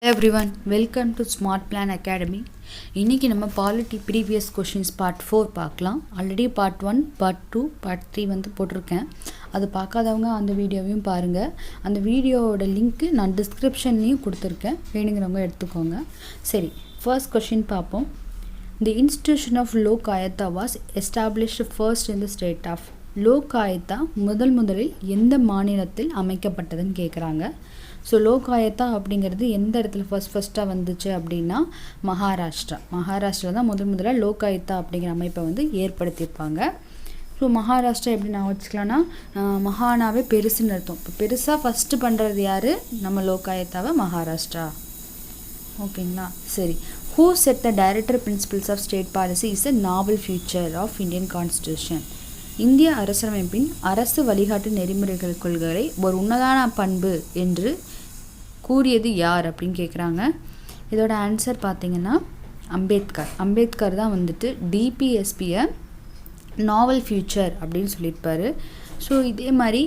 Hello everyone, welcome to Smart Plan Academy. இன்னைக்கு நம்ம polity previous questions part 4 பார்க்கலாம். Already part 1, part 2, part 3 வந்து போட்டிருக்கேன். அது பார்க்காதவங்க அந்த வீடியோவையும் பாருங்கள். அந்த வீடியோவோட லிங்க்கு நான் டிஸ்கிரிப்ஷன்லேயும் கொடுத்துருக்கேன், வேணுங்கிறவங்க எடுத்துக்கோங்க. சரி, ஃபர்ஸ்ட் கொஷின் பார்ப்போம். The institution of Lok Ayatha was established first in the state of Lokayukta முதலில் எந்த மாநிலத்தில் அமைக்கப்பட்டதுன்னு கேட்குறாங்க. ஸோ லோக் ஆயத்தா அப்படிங்கிறது எந்த இடத்துல ஃபஸ்ட்டாக வந்துச்சு அப்படின்னா மகாராஷ்டிரா தான் முதல்ல லோக் ஆயத்தா அப்படிங்கிற அமைப்பை வந்து ஏற்படுத்தியிருப்பாங்க. ஸோ மகாராஷ்டிரா எப்படி நான் வச்சுக்கலான்னா, மகானாவே பெருசுன்னு அர்த்தம். இப்போ பெருசாக ஃபஸ்ட்டு பண்ணுறது யார்? நம்ம லோக் ஆயத்தாவை மகாராஷ்டிரா. ஓகேங்களா? சரி, who set the director principles of state policy is a novel future of Indian constitution. இந்திய அரசியலமைப்பின் அரசு வழிகாட்டு நெறிமுறைகள் கொள்கைகளை ஒரு உன்னதான பண்பு என்று கூறியது யார் அப்படின்னு கேட்குறாங்க. இதோட ஆன்சர் பார்த்தீங்கன்னா அம்பேத்கர் தான் வந்துட்டு டிபிஎஸ்பியை நாவல் ஃபியூச்சர் அப்படின்னு சொல்லியிருப்பார். ஸோ இதே மாதிரி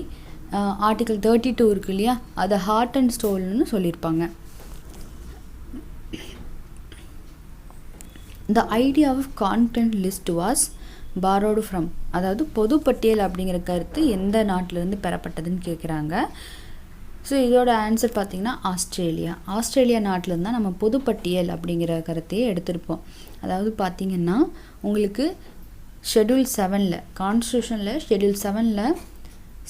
ஆர்டிகல் 32 இருக்கு இல்லையா, அதை ஹார்ட் அண்ட் ஸ்டோல்னு சொல்லியிருப்பாங்க. The idea of content list was borrowed from, அதாவது பொதுப்பட்டியல் அப்படிங்கிற கருத்து எந்த நாட்டிலேருந்து பெறப்பட்டதுன்னு கேட்குறாங்க. ஸோ இதோட ஆன்சர் பார்த்திங்கன்னா ஆஸ்திரேலியா நாட்டிலேருந்து தான் நம்ம பொதுப்பட்டியல் அப்படிங்கிற கருத்தையே எடுத்திருப்போம். அதாவது பார்த்திங்கன்னா உங்களுக்கு ஷெட்யூல் 7ல் கான்ஸ்டியூஷனில் ஷெட்யூல் 7ல்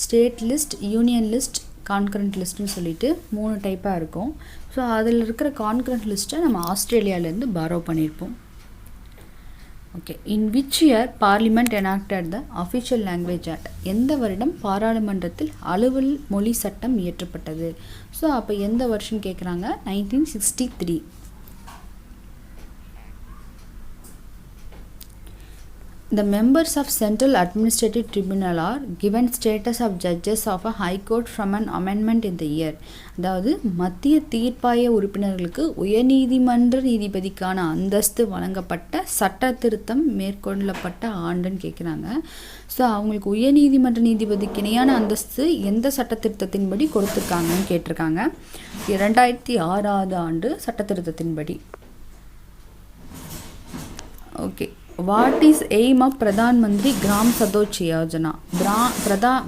state list, union list, concurrent லிஸ்ட்டுன்னு சொல்லிட்டு 3 டைப்பாக இருக்கும். ஸோ அதில் இருக்கிற கான்கரண்ட் லிஸ்ட்டை நம்ம ஆஸ்திரேலியாவிலேருந்து பாரோ பண்ணியிருப்போம். Okay, in which year parliament enacted the official language act? எந்த வருடம் பாராளுமன்றத்தில் அலுவல் மொழி சட்டம் இயற்றப்பட்டது? ஸோ அப்போ எந்த வருஷம் கேட்குறாங்க? 1963. The members of Central Administrative Tribunal are given status of judges of a High Court from an amendment in the year. அதாவது மத்திய தீர்ப்பாய உறுப்பினர்களுக்கு உயர்நீதிமன்ற நீதிபதிக்கான அந்தஸ்து வழங்கப்பட்ட சட்ட திருத்தம் மேற்கொள்ளப்பட்ட ஆண்டுன்னு கேட்குறாங்க. ஸோ அவங்களுக்கு உயர்நீதிமன்ற நீதிபதிக்கு இணையான அந்தஸ்து எந்த சட்ட திருத்தத்தின்படி கொடுத்துருக்காங்கன்னு கேட்டிருக்காங்க. 2006 ஆண்டு சட்ட திருத்தத்தின்படி. Okay, what is aim of Pradhan Mantri Gram சடோக் Yojana?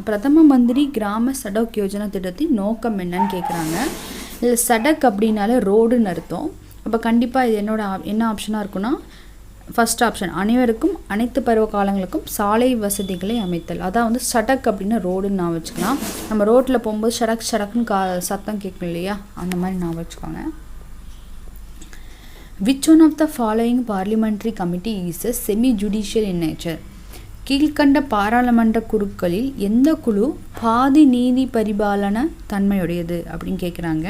பிரதம மந்திரி கிராம சடோக் யோஜனா திட்டத்தின் நோக்கம் என்னன்னு கேட்குறாங்க. இல்லை சடக் அப்படின்னாலே ரோடுன்னு அர்த்தம். அப்போ கண்டிப்பாக இது என்ன ஆப்ஷனாக இருக்குன்னா, ஃபஸ்ட் ஆப்ஷன், அனைவருக்கும் அனைத்து பருவ காலங்களுக்கும் சாலை வசதிகளை அமைத்தல். அதான் வந்து சடக் அப்படின்னா ரோடுன்னு நான் வச்சுக்கலாம். நம்ம ரோட்டில் போகும்போது சடக்குன்னு சத்தம் கேட்கும் இல்லையா, அந்த மாதிரி நான் வச்சுக்கோங்க. Which one of the following parliamentary committee is a semi-judicial in nature? கீழ்கண்ட பாராளுமன்ற குழுக்களில் எந்த குழு பாதி நீதி பரிபாலன தன்மையுடையது அப்படின்னு கேட்குறாங்க.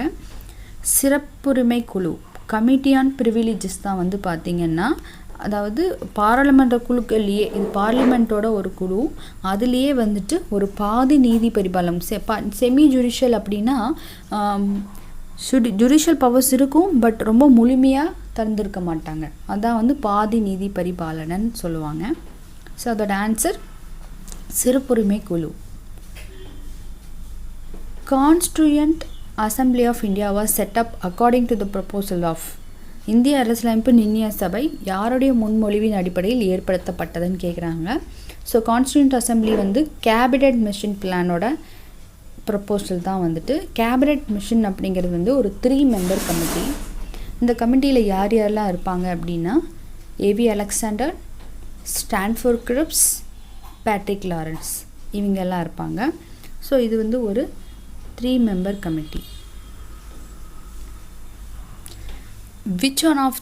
சிறப்புரிமை குழு, கமிட்டி ஆன் ப்ரிவிலேஜஸ் தான் வந்து பார்த்திங்கன்னா, அதாவது பாராளுமன்ற குழுக்கள்லேயே, இது பார்லிமெண்ட்டோட ஒரு குழு, அதுலேயே வந்துட்டு ஒரு பாதி நீதி பரிபாலனம். செமி ஜுடிஷியல் அப்படின்னா ஜுடிஷியல் பவர்ஸ் இருக்கும், பட் ரொம்ப முழுமையாக திறந்திருக்க மாட்டாங்க. அதான் வந்து பாதி நீதி பரிபாலனன்னு சொல்லுவாங்க. ஸோ அதோட ஆன்சர் சிறப்புரிமை குழு. Constituent assembly of India was set up according to the proposal of. இந்திய அரசியலமைப்பு நிர்ணய சபை யாருடைய முன்மொழிவின் அடிப்படையில் ஏற்படுத்தப்பட்டதுன்னு கேட்குறாங்க. ஸோ கான்ஸ்டியூயன்ட் அசம்பிளி வந்து கேபினட் மிஷன் பிளானோட ப்ரொப்போசல் தான் வந்துட்டு. கேபினட் மிஷன் அப்படிங்கிறது வந்து ஒரு 3 மெம்பர் கமிட்டி. இந்த கமிட்டியில் யாரெல்லாம் இருப்பாங்க அப்படின்னா, AB Alexander, Stafford Cripps, Patrick Lawrence, இவங்கெல்லாம் இருப்பாங்க. ஸோ இது வந்து ஒரு 3 member committee. Which one of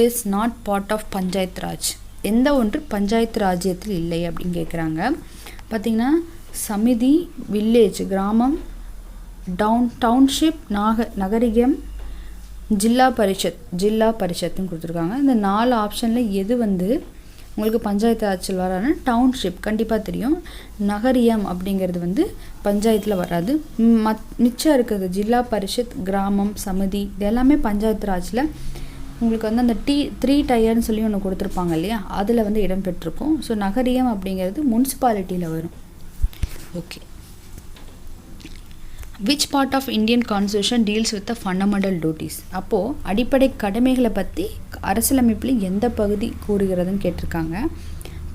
is not part of panchayat raj? எந்த ஒன்று பஞ்சாயத்து ராஜ்யத்தில் இல்லை அப்படின்னு கேட்குறாங்க. பார்த்திங்கன்னா சமிதி, வில்லேஜ் கிராமம், டவுன்ஷிப், நகரிகம், ஜில்லா பரிஷத்துன்னு கொடுத்துருக்காங்க. இந்த 4 ஆப்ஷனில் எது வந்து உங்களுக்கு பஞ்சாயத்து ராஜ்யில் வராதுன்னா டவுன்ஷிப் கண்டிப்பாக தெரியும். நகரியம் அப்படிங்கிறது வந்து பஞ்சாயத்தில் வராது. மிச்சம் இருக்கிறது ஜில்லா பரிஷத், கிராமம், சமிதி, இது எல்லாமே பஞ்சாயத்து ராஜில் உங்களுக்கு வந்து அந்த 3 டயர்னு சொல்லி ஒன்று கொடுத்துருப்பாங்க இல்லையா, அதில் வந்து இடம் பெற்றிருக்கும். ஸோ நகரியம் அப்படிங்கிறது முனிசிபாலிட்டியில் வரும். Okay, which part of Indian constitution deals with the fundamental duties? அப்போது அடிப்படை கடமைகளை பற்றி அரசியலமைப்பில் எந்த பகுதி கூறுகிறதுன்னு கேட்டிருக்காங்க.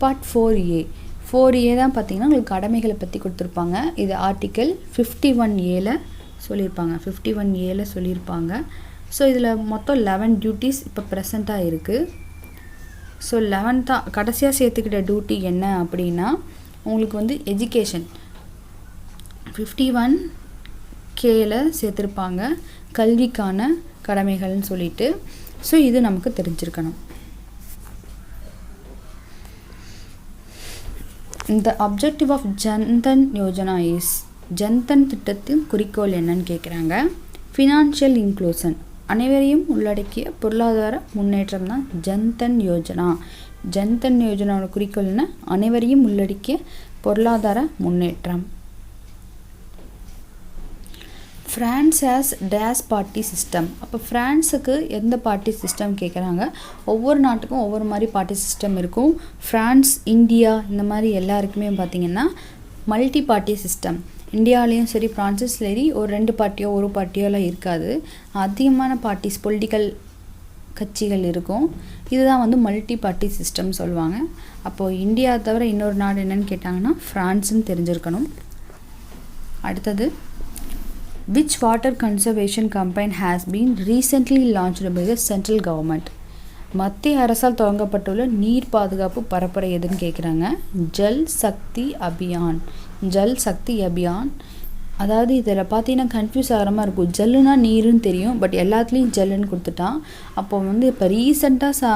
பார்ட் 4A தான் பார்த்திங்கன்னா உங்களுக்கு கடமைகளை பற்றி கொடுத்துருப்பாங்க. இது ஆர்டிக்கல் 51A சொல்லியிருப்பாங்க. ஸோ இதில் மொத்தம் 11 டியூட்டிஸ் இப்போ ப்ரெசண்ட்டாக இருக்குது. ஸோ 11 கடைசியாக சேர்த்துக்கிட்ட டியூட்டி என்ன அப்படின்னா உங்களுக்கு வந்து எஜுகேஷன் 51Kல சேர்த்துருப்பாங்க, கல்விக்கான கடமைகள்னு சொல்லிட்டு. ஸோ இது நமக்கு தெரிஞ்சிருக்கணும். இந்த objective of Jan Dhan Yojana is, Jan Dhan திட்டத்தின் குறிக்கோள் என்னன்னு கேட்குறாங்க. ஃபினான்ஷியல் இன்க்ளூஷன், அனைவரையும் உள்ளடக்கிய பொருளாதார முன்னேற்றம் தான் ஜன்தன் யோஜனா. ஜன்தன் யோஜனாவோட குறிக்கோள் என்ன? அனைவரையும் உள்ளடக்கிய பொருளாதார முன்னேற்றம். France has days party system. அப்போ ஃப்ரான்ஸுக்கு எந்த பார்ட்டி சிஸ்டம் கேட்குறாங்க. ஒவ்வொரு நாட்டுக்கும் ஒவ்வொரு மாதிரி பார்ட்டி சிஸ்டம் இருக்கும். ஃப்ரான்ஸ், இந்தியா இந்த மாதிரி எல்லாருக்குமே பார்த்திங்கன்னா மல்டி பார்ட்டி சிஸ்டம். இந்தியாவிலையும் சரி ஃப்ரான்ஸும் சரி ஒரு 2 பார்ட்டியோ ஒரு பார்ட்டியோலாம் இருக்காது. அதிகமான பார்ட்டிஸ் பொலிட்டிக்கல் கட்சிகள் இருக்கும். இதுதான் வந்து மல்டி பார்ட்டி சிஸ்டம் சொல்லுவாங்க. அப்போது இந்தியா தவிர இன்னொரு நாடு என்னன்னு கேட்டாங்கன்னா ஃப்ரான்ஸுன்னு தெரிஞ்சிருக்கணும். அடுத்தது, which water conservation campaign has been recently launched by the central government? மத்திய அரசால் தொடங்கப்பட்டுள்ள நீர் பாதுகாப்பு பரப்புரை எதுன்னு கேட்குறாங்க. ஜல் சக்தி அபியான். அதாவது இதில் பார்த்தீங்கன்னா கன்ஃபியூஸ் ஆகிற மாதிரி இருக்கும். ஜல்லுனா நீருன்னு தெரியும், பட் எல்லாத்துலேயும் ஜல்லுன்னு கொடுத்துட்டான். அப்போ வந்து இப்போ ரீசெண்டாக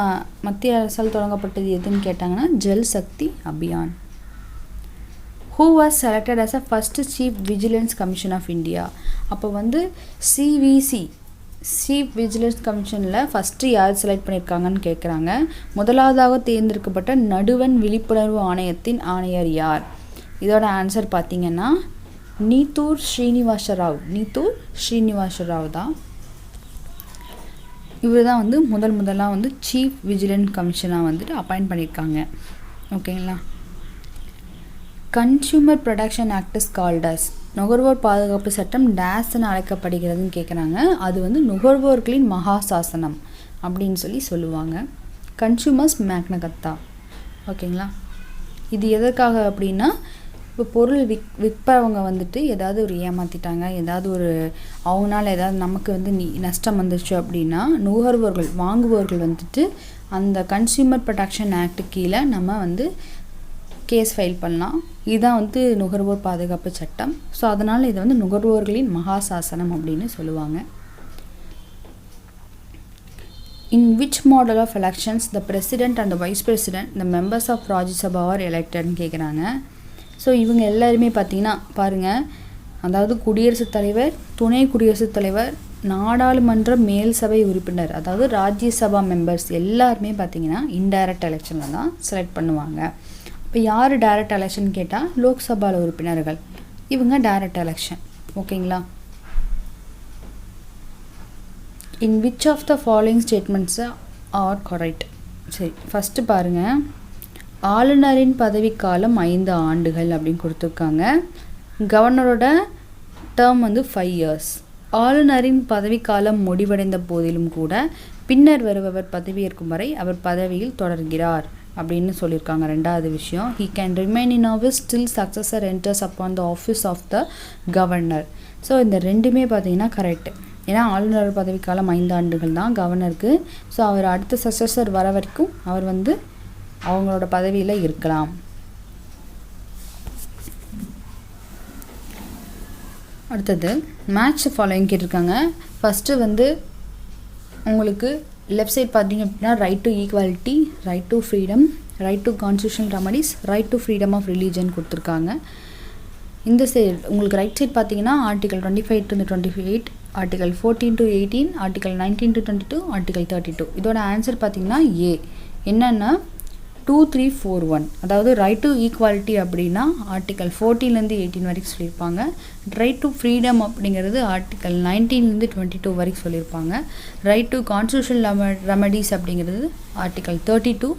மத்திய அரசால் தொடங்கப்பட்டது எதுன்னு கேட்டாங்கன்னா Jal Shakti Abhiyan. Who was selected as a first Chief Vigilance Commission of India? அப்போ வந்து CVC Chief Vigilance Commissionல ஃபஸ்ட்டு யார் செலக்ட் பண்ணியிருக்காங்கன்னு கேட்குறாங்க. முதலாவதாக தேர்ந்தெடுக்கப்பட்ட நடுவண் விழிப்புணர்வு ஆணையத்தின் ஆணையர் யார்? இதோட ஆன்சர் பார்த்தீங்கன்னா நீத்தூர் ஸ்ரீனிவாச ராவ் தான். இவர் தான் வந்து முதலாக வந்து சீஃப் விஜிலன்ஸ் கமிஷனாக வந்துட்டு அப்பாயிண்ட் பண்ணியிருக்காங்க. ஓகேங்களா. Consumer production act is called as, நுகர்வோர் பாதுகாப்பு சட்டம் டேஸ்ன்னு அழைக்கப்படுகிறதுன்னு கேட்குறாங்க. அது வந்து நுகர்வோர்களின் மகா சாசனம் அப்படின்னு சொல்லுவாங்க. கன்சியூமர்ஸ் மேக்னகத்தா. ஓகேங்களா. இது எதற்காக அப்படின்னா, இப்போ பொருள் விற்பவங்க வந்துட்டு ஏதாவது ஒரு ஏமாற்றிட்டாங்க, ஏதாவது ஒரு அவங்களால ஏதாவது நமக்கு வந்து நஷ்டம் வந்துச்சு அப்படின்னா நுகர்வோர்கள் வாங்குபவர்கள் வந்துட்டு அந்த கன்சியூமர் ப்ரொடக்ஷன் ஆக்ட் கீழே நம்ம வந்து கேஸ் ஃபைல் பண்ணலாம். இதுதான் வந்து நுகர்வோர் பாதுகாப்பு சட்டம். ஸோ அதனால் இதை வந்து நுகர்வோர்களின் மகாசாசனம் அப்படின்னு சொல்லுவாங்க. In which model of elections the president and the vice president, the members of Rajya Sabha are electedன்னு கேட்குறாங்க. ஸோ இவங்க எல்லாருமே பார்த்தீங்கன்னா பாருங்கள், அதாவது குடியரசுத் தலைவர், துணை குடியரசுத் தலைவர், நாடாளுமன்ற மேல் சபை உறுப்பினர், அதாவது ராஜ்யசபா மெம்பர்ஸ் எல்லாருமே பார்த்தீங்கன்னா இன்டைரக்ட் எலெக்ஷனில் தான் செலக்ட் பண்ணுவாங்க. இப்போ யார் டைரக்ட் எலெக்ஷன் கேட்டால் லோக்சபாவில் உறுப்பினர்கள், இவங்க டைரக்ட் எலெக்ஷன். ஓகேங்களா. In which of the following statements are correct? சரி, ஃபஸ்ட்டு பாருங்கள், ஆளுநரின் பதவிக்காலம் 5 ஆண்டுகள் அப்படின்னு கொடுத்துருக்காங்க. கவர்னரோட டேர்ம் வந்து 5 years. ஆளுநரின் பதவிக்காலம் முடிவடைந்த போதிலும் கூட பின்னர் வருபவர் பதவியேற்கும் வரை அவர் பதவியில் தொடர்கிறார் அப்படின்னு சொல்லியிருக்காங்க. 2வது விஷயம், he can remain in office till successor enters upon the office of the governor. So இந்த ரெண்டுமே பார்த்தீங்கன்னா கரெக்ட். ஏன்னா ஆளுநர் பதவிக்காலம் 5 ஆண்டுகள் தான் கவர்னருக்கு. ஸோ அவர் அடுத்த சக்சஸர் வர வரைக்கும் அவர் வந்து அவங்களோட பதவியில் இருக்கலாம். அடுத்தது மேட்ச் ஃபாலோயிங் கேட்டிருக்காங்க. ஃபஸ்ட்டு வந்து உங்களுக்கு லெஃப்ட் சைட் பார்த்தீங்க அப்படின்னா right to equality, right to freedom, right to constitutional remedies, right to freedom of religion கொடுத்துருக்காங்க. இந்த சைடு உங்களுக்கு ரைட் சைட் பார்த்தீங்கன்னா article 25 to 28, article 14 to 18, article 19 to 22, article 32. இதோட ஆன்சர் பார்த்தீங்கன்னா ஏ. என்னென்னா 2341, அதாவது ரைட் டு ஈக்குவாலிட்டி அப்படின்னா ஆர்டிகல் 14லேருந்து 18 வரைக்கும் சொல்லியிருப்பாங்க. ரைட் டு ஃப்ரீடம் அப்படிங்கிறது ஆர்டிகல் 19லேருந்து 22 வரைக்கும் சொல்லியிருப்பாங்க. ரைட் டு கான்ஸ்டியூஷனல் ரெமடிஸ் அப்படிங்கிறது ஆர்டிகல் 32.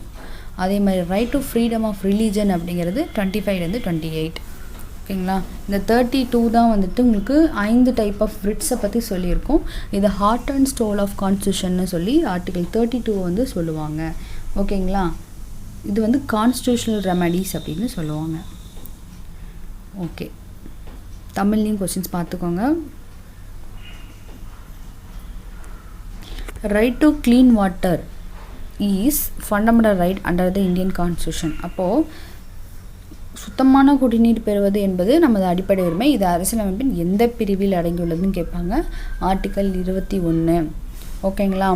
அதே மாதிரி right to freedom of religion அப்படிங்கிறது 25லேருந்து 28. ஓகேங்களா. இந்த 32 தான் வந்துட்டு உங்களுக்கு 5 டைப் ஆஃப் ரிட்ஸை பற்றி சொல்லியிருக்கோம். இது ஹார்ட் அண்ட் ஸ்டோல் ஆஃப் கான்ஸ்டியூஷன்னு சொல்லி ஆர்டிகல் 32 வந்து சொல்லுவாங்க. ஓகேங்களா. இது வந்து கான்ஸ்டியூஷனல் ரெமடிஸ் அப்படின்னு சொல்லுவாங்க. ஓகே, தமிழ்லேயும் கொஸ்டின்ஸ் பார்த்துக்கோங்க. Right to clean water is fundamental right under the Indian constitution. அப்போது சுத்தமான குடிநீர் பெறுவது என்பது நமது அடிப்படை உரிமை. இது அரசியலமைப்பின் எந்த பிரிவில் அடங்கியுள்ளதுன்னு கேட்பாங்க. ஆர்டிக்கல் 21. ஓகேங்களா.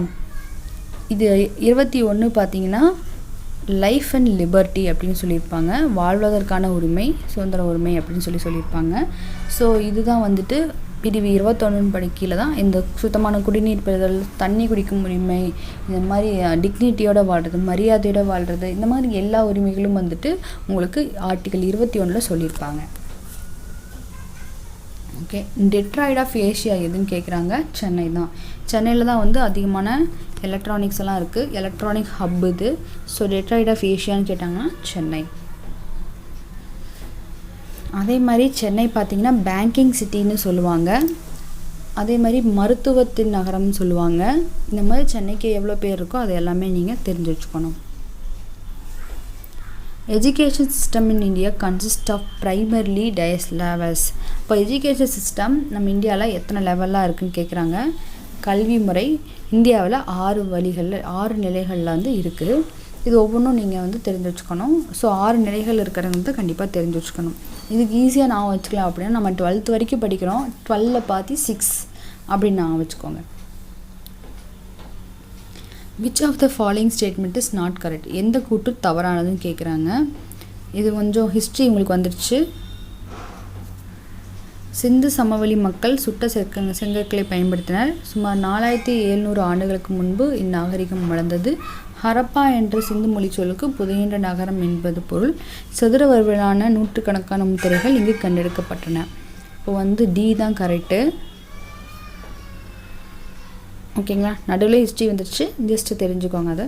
இது 21 பார்த்தீங்கன்னா லைஃப் அண்ட் லிபர்ட்டி அப்படின்னு சொல்லியிருப்பாங்க. வாழ்வதற்கான உரிமை, சுதந்திர உரிமை அப்படின்னு சொல்லியிருப்பாங்க. ஸோ இதுதான் வந்துட்டு பிரிவு 21 படி கீழே தான் இந்த சுத்தமான குடிநீர் பெறுதல், தண்ணி குடிக்கும் உரிமை, இந்த மாதிரி டிக்னிட்டியோட வாழ்கிறது, மரியாதையோட வாழ்கிறது, இந்த மாதிரி எல்லா உரிமைகளும் வந்துட்டு உங்களுக்கு ஆர்டிகல் 21 சொல்லியிருப்பாங்க. ஓகே, டெட்ராய்ட் ஆஃப் ஏஷியா எதுன்னு கேட்குறாங்க. சென்னை தான். சென்னையில் தான் வந்து அதிகமான எலக்ட்ரானிக்ஸ் எல்லாம் இருக்குது. எலக்ட்ரானிக் ஹப் இது. ஸோ டெட்ராய்ட் ஆஃப் ஏஷியான்னு கேட்டாங்கன்னா சென்னை. அதே மாதிரி சென்னை பார்த்திங்கன்னா பேங்கிங் சிட்டின்னு சொல்லுவாங்க. அதே மாதிரி மருத்துவத்தின் நகரம்னு சொல்லுவாங்க. இந்த மாதிரி சென்னைக்கு எவ்வளோ பேர் இருக்கோ அது எல்லாமே நீங்கள் தெரிஞ்சு வச்சுக்கணும். Education system in India consist of primarily tiers levels. இப்போ எஜுகேஷன் சிஸ்டம் நம்ம இந்தியாவில் எத்தனை லெவலாக இருக்குதுன்னு கேட்குறாங்க. கல்வி முறை இந்தியாவில் 6 நிலைகளில் வந்து இருக்குது. இது ஒவ்வொன்றும் நீங்கள் வந்து தெரிஞ்சு வச்சுக்கணும். ஸோ 6 நிலைகள் இருக்கிறவங்க வந்து கண்டிப்பாக தெரிஞ்சு வச்சுக்கணும். இதுக்கு ஈஸியாக நான் வச்சுக்கலாம் அப்படின்னா நம்ம 12th வரைக்கும் படிக்கிறோம். 12ல் பார்த்து 6 அப்படின்னு நான் வச்சுக்கோங்க. Which of the following statement is not correct. எந்த கூற்று தவறானதுன்னு கேட்குறாங்க. இது கொஞ்சம் ஹிஸ்ட்ரி உங்களுக்கு வந்துடுச்சு. சிந்து சமவெளி மக்கள் சுட்ட செங்கற்களை பயன்படுத்தினர். சுமார் 4700 ஆண்டுகளுக்கு முன்பு இந்நாகரிகம் வளர்ந்தது. ஹரப்பா என்ற சிந்து மொழி சொல்லுக்கு புதைகின்ற நகரம் என்பது பொருள். சதுர வடிவிலான நூற்றுக்கணக்கான முத்திரைகள் இங்கு கண்டெடுக்கப்பட்டன. இப்போ வந்து டி தான் கரெக்டு. ஓகேங்களா. நடுவில் ஹிஸ்ட்ரி வந்துடுச்சு, ஜஸ்ட்டு தெரிஞ்சுக்கோங்க அதை.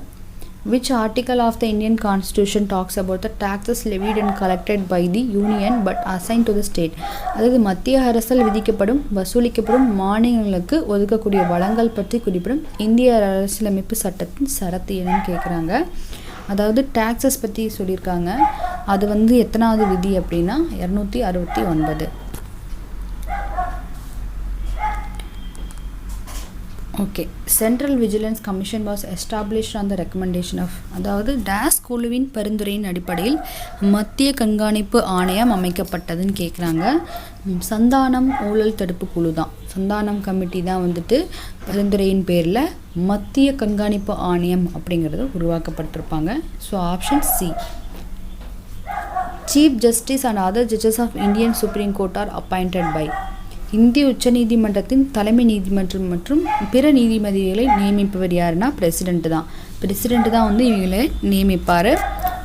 Which article of the Indian Constitution talks about the taxes levied and collected by the Union but assigned to the state? அதாவது மத்திய அரசால் விதிக்கப்படும் வசூலிக்கப்படும் மாநிலங்களுக்கு ஒதுக்கக்கூடிய வளங்கள் பற்றி குறிப்பிடும் இந்திய அரசியலமைப்பு சட்டத்தின் சரத்து என்னன்னு கேட்குறாங்க. அதாவது டேக்ஸஸ் பற்றி சொல்லியிருக்காங்க. அது வந்து எத்தனாவது விதி அப்படின்னா 269. Okay, central vigilance commission was established on the recommendation of. அதாவது டேஸ் குழுவின் பரிந்துரையின் அடிப்படையில் மத்திய கண்காணிப்பு ஆணையம் அமைக்கப்பட்டதுன்னு கேட்குறாங்க. சந்தானம் ஊழல் தடுப்பு குழு தான். சந்தானம் கமிட்டி தான் வந்துட்டு பரிந்துரையின் பேரில் மத்திய கண்காணிப்பு ஆணையம் அப்படிங்கிறது உருவாக்கப்பட்டிருப்பாங்க. So option C. Chief justice and other judges of Indian supreme court are appointed by. இந்திய உச்சநீதிமன்றத்தின் தலைமை நீதிமன்றம் மற்றும் பிற நீதிபதிகளை நியமிப்பவர் யாருன்னா பிரசிடென்ட்டு தான். பிரசிடென்ட்டு தான் வந்து இவங்களை நியமிப்பார்.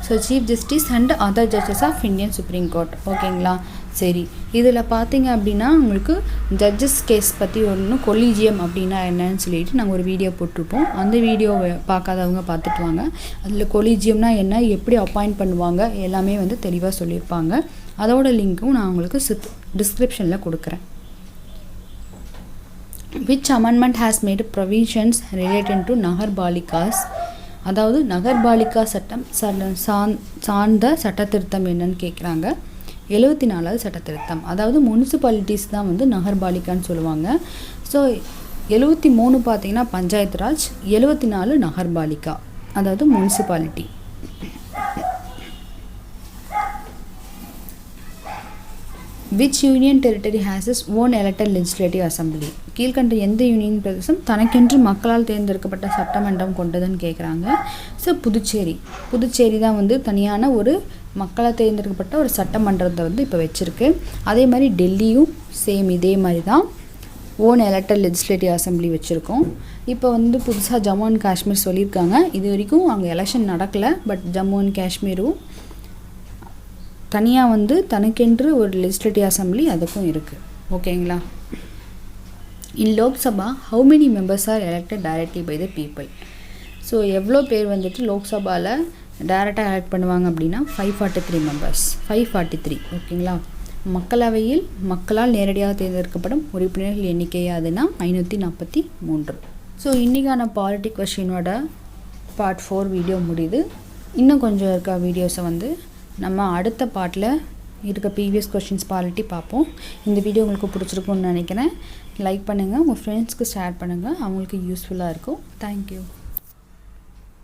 So chief justice and other judges of Indian supreme court. ஓகேங்களா. சரி, இதில் பார்த்தீங்க அப்படின்னா உங்களுக்கு ஜட்ஜஸ் கேஸ் பற்றி ஒன்று கொலீஜியம் அப்படின்னா என்னன்னு சொல்லிட்டு நாங்கள் ஒரு வீடியோ போட்டிருப்போம். அந்த வீடியோவை பார்க்காதவங்க பார்த்துட்டு வாங்க. அதில் கொலீஜியம்னா என்ன, எப்படி அப்பாயிண்ட் பண்ணுவாங்க எல்லாமே வந்து தெளிவாக சொல்லியிருப்பாங்க. அதோட லிங்க்கும் நான் உங்களுக்கு டிஸ்கிரிப்ஷனில் கொடுக்குறேன். Which amendment has made provisions related to நகர்பாலிகாஸ். அதாவது நகர்பாலிகா சட்டம் சார்ந்த சட்டத்திருத்தம் என்னன்னு கேட்குறாங்க. 74வது சட்டத்திருத்தம். அதாவது முனிசிபாலிட்டிஸ் தான் வந்து நகர்பாலிகான்னு சொல்லுவாங்க. ஸோ 73 பார்த்தீங்கன்னா பஞ்சாயத்து ராஜ், 74 நகர்பாலிகா அதாவது municipality. Which union territory has its own elected legislative assembly? கீழ்கண்ட எந்த யூனியன் பிரதேசம் தனக்கென்று மக்களால் தேர்ந்தெடுக்கப்பட்ட சட்டமன்றம் கொண்டதுன்னு கேட்குறாங்க. ஸோ புதுச்சேரி தான் வந்து தனியான ஒரு மக்களால் தேர்ந்தெடுக்கப்பட்ட ஒரு சட்டமன்றத்தை வந்து இப்போ வச்சுருக்கு. அதே மாதிரி டெல்லியும் சேம் இதே மாதிரி தான் ஓன் எலெக்டட் லெஜிஸ்லேட்டிவ் அசம்பிளி வச்சுருக்கோம். இப்போ வந்து புதுசாக ஜம்மு அண்ட் காஷ்மீர் சொல்லியிருக்காங்க. இது வரைக்கும் அங்கே எலெக்ஷன் நடக்கலை. பட் ஜம்மு அண்ட் காஷ்மீரும் தனியாக வந்து தனக்கென்று ஒரு லெஜிஸ்லேட்டிவ் அசம்பிளி அதுக்கும் இருக்குது. ஓகேங்களா. In Lok Sabha how many members are elected directly by the people. So எவ்வளோ பேர் வந்துட்டு லோக்சபாவில் டைரெக்டாக எலெக்ட் பண்ணுவாங்க அப்படின்னா 543 மெம்பர்ஸ். 543. ஓகேங்களா. மக்களவையில் மக்களால் நேரடியாக தேர்ந்தெடுக்கப்படும் உறுப்பினர்கள் எண்ணிக்கை அதுனா 543. ஸோ இன்றைக்கான பாலிட்டி கொஷினோட பார்ட் 4 வீடியோ முடியுது. இன்னும் கொஞ்சம் இருக்க வீடியோஸை வந்து நம்ம அடுத்த பார்ட்டில் இருக்க ப்ரீவியஸ் கொஷின்ஸ் பாலிட்டி பார்ப்போம். இந்த வீடியோ உங்களுக்கு பிடிச்சிருக்குன்னு நினைக்கிறேன். லைக் பண்ணுங்கள், உங்கள் ஃப்ரெண்ட்ஸ்க்கு ஷேர் பண்ணுங்கள், அவங்களுக்கு யூஸ்ஃபுல்லாக இருக்கும். தேங்க்யூ.